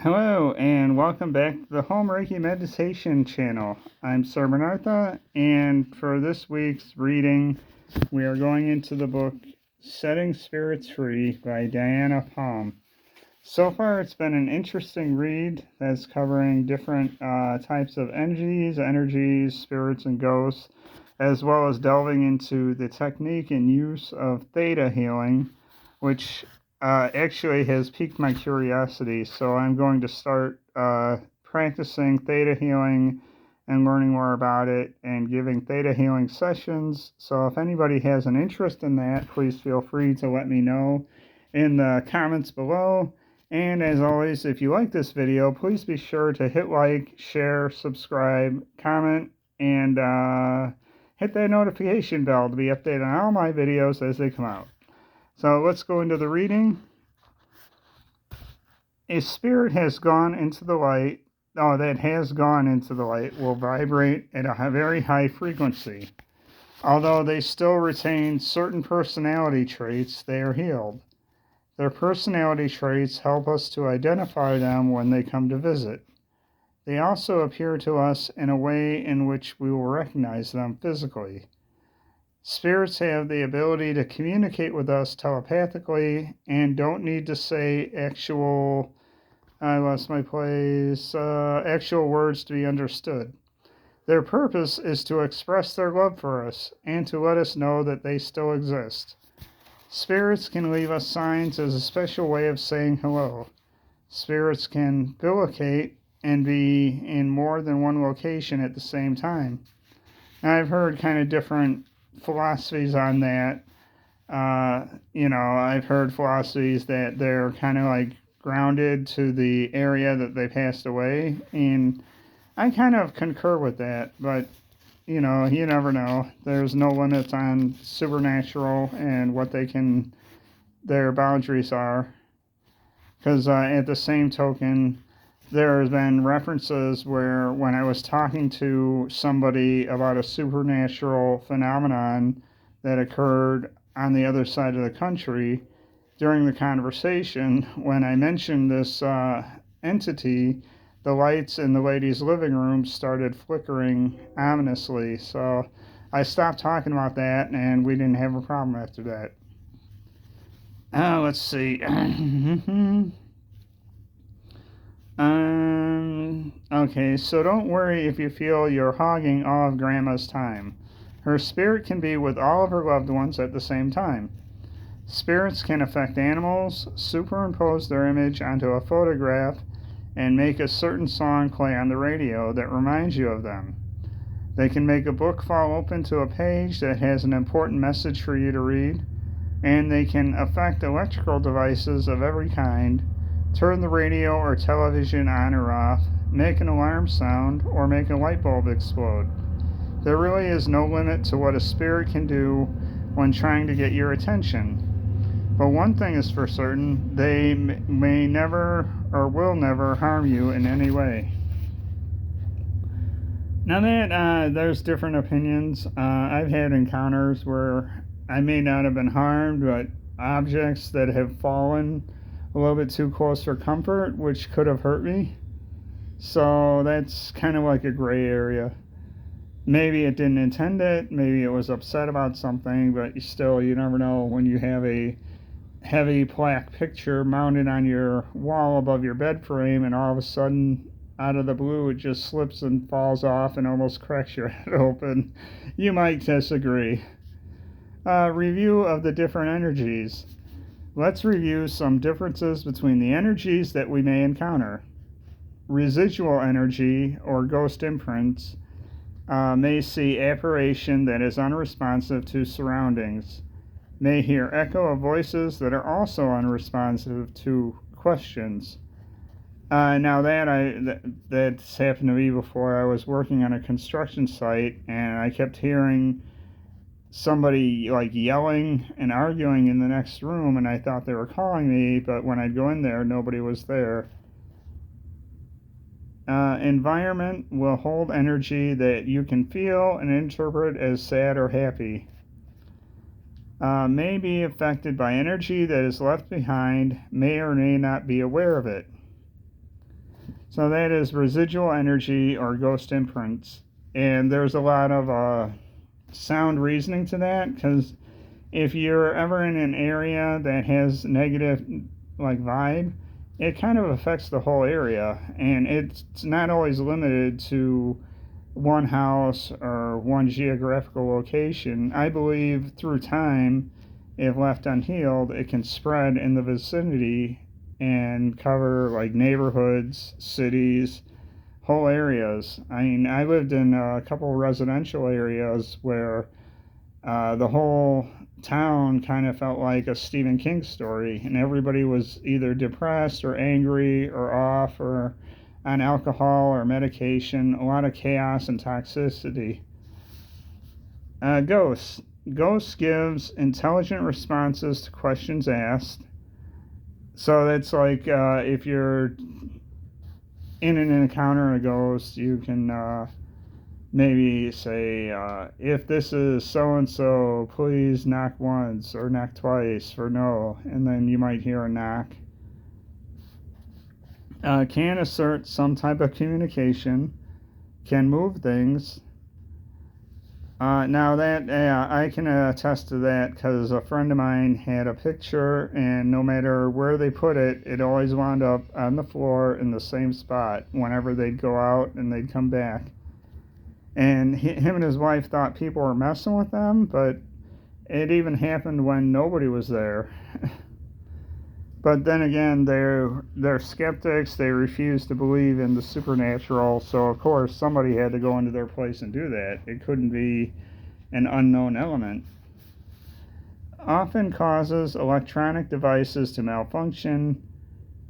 Hello, and welcome back to the Home Reiki Meditation channel. I'm Sir Bernartha, and for this week's reading, we are going into the book Setting Spirits Free by Diana Palm. So far, it's been an interesting read that's covering different types of energies, spirits, and ghosts, as well as delving into the technique and use of theta healing, which actually has piqued my curiosity. So I'm going to start practicing theta healing and learning more about it and giving theta healing sessions. So if anybody has an interest in that, please feel free to let me know in the comments below. And as always, if you like this video, please be sure to hit like, share, subscribe, comment, and hit that notification bell to be updated on all my videos as they come out. So let's go into the reading. A spirit has gone into the light, that has gone into the light will vibrate at a very high frequency. Although they still retain certain personality traits, they are healed. Their personality traits help us to identify them when they come to visit. They also appear to us in a way in which we will recognize them physically. Spirits have the ability to communicate with us telepathically and don't need to say actual words to be understood. Their purpose is to express their love for us and to let us know that they still exist. Spirits can leave us signs as a special way of saying hello. Spirits can billocate and be in more than one location at the same time. Now, I've heard kind of different philosophies on that. I've heard philosophies that they're kind of like grounded to the area that they passed away, and I kind of concur with that, but you never know. There's no limits on supernatural and what their boundaries are. Because at the same token, there's been references where when I was talking to somebody about a supernatural phenomenon that occurred on the other side of the country, during the conversation, when I mentioned this entity, the lights in the lady's living room started flickering ominously. So I stopped talking about that, and we didn't have a problem after that. Let's see. Okay, so don't worry if you feel you're hogging all of Grandma's time. Her spirit can be with all of her loved ones at the same time. Spirits can affect animals, superimpose their image onto a photograph, and make a certain song play on the radio that reminds you of them. They can make a book fall open to a page that has an important message for you to read, and they can affect electrical devices of every kind, turn the radio or television on or off, make an alarm sound, or make a light bulb explode. There really is no limit to what a spirit can do when trying to get your attention. But one thing is for certain, they may never or will never harm you in any way. Now that there's different opinions, I've had encounters where I may not have been harmed, but objects that have fallen a little bit too close for comfort, which could have hurt me. So that's kind of like a gray area. Maybe it didn't intend it, maybe it was upset about something, but you never know when you have a heavy plaque picture mounted on your wall above your bed frame, and all of a sudden, out of the blue, it just slips and falls off and almost cracks your head open. You might disagree. Review of the different energies. Let's review some differences between the energies that we may encounter. Residual energy, or ghost imprints, may see apparition that is unresponsive to surroundings, may hear echo of voices that are also unresponsive to questions. Now that's happened to me before. I was working on a construction site, and I kept hearing somebody like yelling and arguing in the next room, and I thought they were calling me, but when I'd go in there, nobody was there. Environment will hold energy that you can feel and interpret as sad or happy. May be affected by energy that is left behind, may or may not be aware of it. So that is residual energy or ghost imprints. And there's a lot of sound reasoning to that, because if you're ever in an area that has negative like vibe, it kind of affects the whole area, and it's not always limited to one house or one geographical location. I believe through time, if left unhealed, it can spread in the vicinity and cover like neighborhoods, cities, whole areas. I mean, I lived in a couple of residential areas where the whole town kind of felt like a Stephen King story, and everybody was either depressed or angry or off or on alcohol or medication. A lot of chaos and toxicity. Ghosts. Ghosts gives intelligent responses to questions asked. So that's like if you're in an encounter of a ghost, you can maybe say, if this is so and so, please knock once or knock twice for no, and then you might hear a knock. Can assert some type of communication, can move things. Now that I can attest to that, because a friend of mine had a picture, and no matter where they put it, it always wound up on the floor in the same spot whenever they'd go out and they'd come back. And him and his wife thought people were messing with them, but it even happened when nobody was there. But then again, they're skeptics. They refuse to believe in the supernatural, so of course somebody had to go into their place and do that. It couldn't be an unknown element. Often causes electronic devices to malfunction,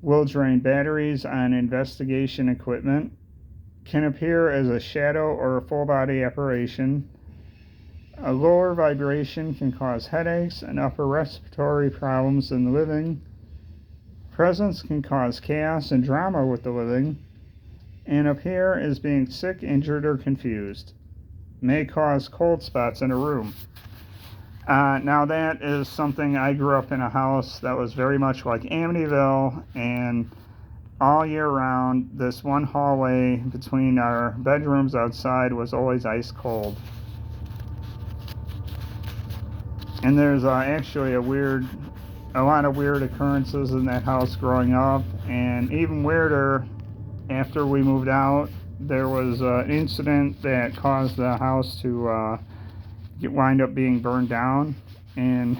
will drain batteries on investigation equipment, can appear as a shadow or a full body apparition. A lower vibration can cause headaches and upper respiratory problems in the living. Presence can cause chaos and drama with the living, and appear as being sick, injured, or confused. May cause cold spots in a room. Now that is something. I grew up in a house that was very much like Amityville, and all year round, this one hallway between our bedrooms outside was always ice cold. And there's actually a lot of weird occurrences in that house growing up, and even weirder, after we moved out, there was an incident that caused the house to wind up being burned down. And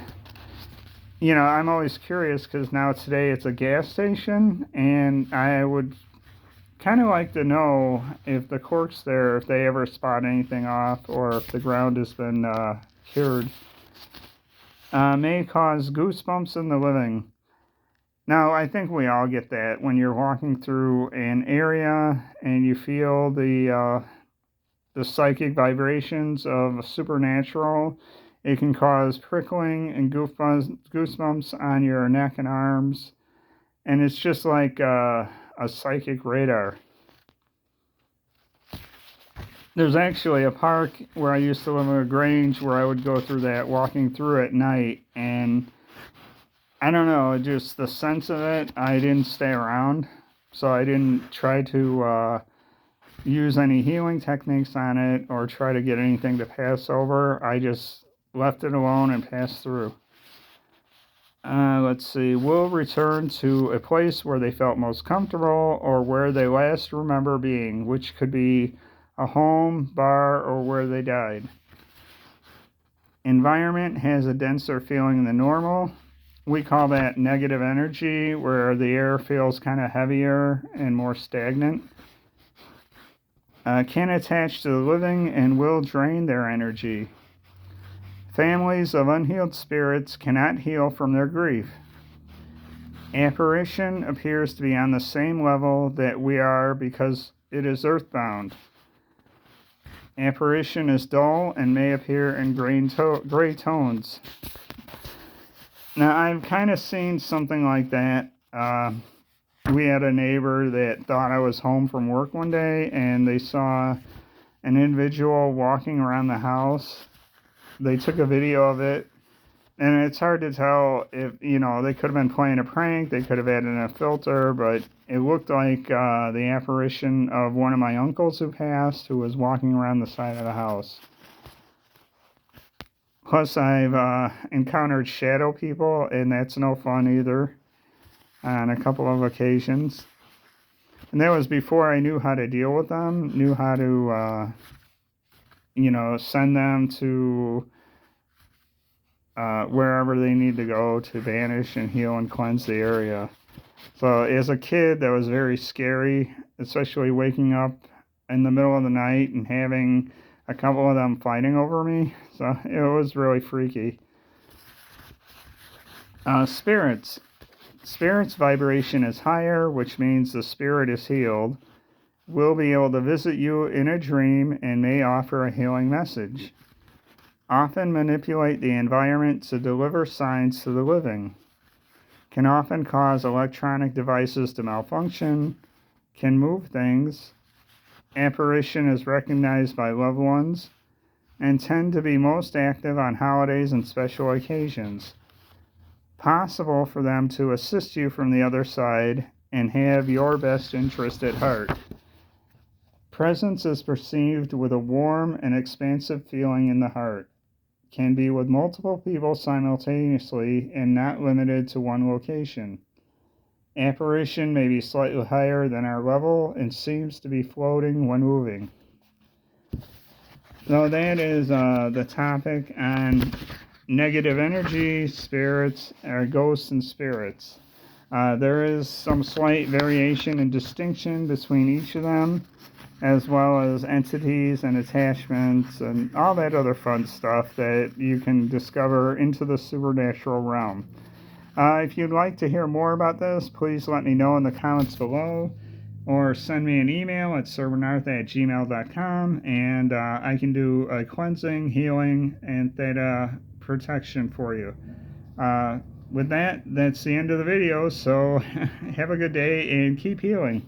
I'm always curious, because now today it's a gas station, and I would kind of like to know if the corks there, if they ever spot anything off, or if the ground has been cured. May cause goosebumps in the living. Now, I think we all get that when you're walking through an area and you feel the psychic vibrations of supernatural. It can cause prickling and goosebumps on your neck and arms. And it's just like a psychic radar. There's actually a park where I used to live in a Grange where I would go through that, walking through at night. And I don't know, just the sense of it, I didn't stay around. So I didn't try to use any healing techniques on it or try to get anything to pass over. I just left it alone and passed through. Let's see. Will return to a place where they felt most comfortable or where they last remember being, which could be a home, bar, or where they died. Environment has a denser feeling than normal. We call that negative energy, where the air feels kind of heavier and more stagnant. Can attach to the living and will drain their energy. Families of unhealed spirits cannot heal from their grief. Apparition appears to be on the same level that we are because it is earthbound. Apparition is dull and may appear in gray tones. Now, I've kind of seen something like that. We had a neighbor that thought I was home from work one day, and they saw an individual walking around the house. They took a video of it, And it's hard to tell if, they could have been playing a prank, they could have added in a filter, but it looked like the apparition of one of my uncles who passed, who was walking around the side of the house. Plus, I've encountered shadow people, and that's no fun either, on a couple of occasions. And that was before I knew how to deal with them, knew how to, send them to wherever they need to go to banish and heal and cleanse the area. So as a kid, that was very scary, especially waking up in the middle of the night and having a couple of them fighting over me. So it was really freaky. Spirits. Spirit's vibration is higher, which means the spirit is healed, will be able to visit you in a dream and may offer a healing message. Often manipulate the environment to deliver signs to the living. Can often cause electronic devices to malfunction. Can move things. Apparition is recognized by loved ones and tend to be most active on holidays and special occasions. Possible for them to assist you from the other side and have your best interest at heart. Presence is perceived with a warm and expansive feeling in the heart. Can be with multiple people simultaneously and not limited to one location. Apparition may be slightly higher than our level and seems to be floating when moving. So that is the topic on negative energy, spirits, or ghosts and spirits. There is some slight variation and distinction between each of them, as well as entities and attachments and all that other fun stuff that you can discover into the supernatural realm. If you'd like to hear more about this, please let me know in the comments below, or send me an email at sirbernarth@gmail.com, and I can do a cleansing, healing, and theta protection for you. With that, that's the end of the video, so have a good day and keep healing.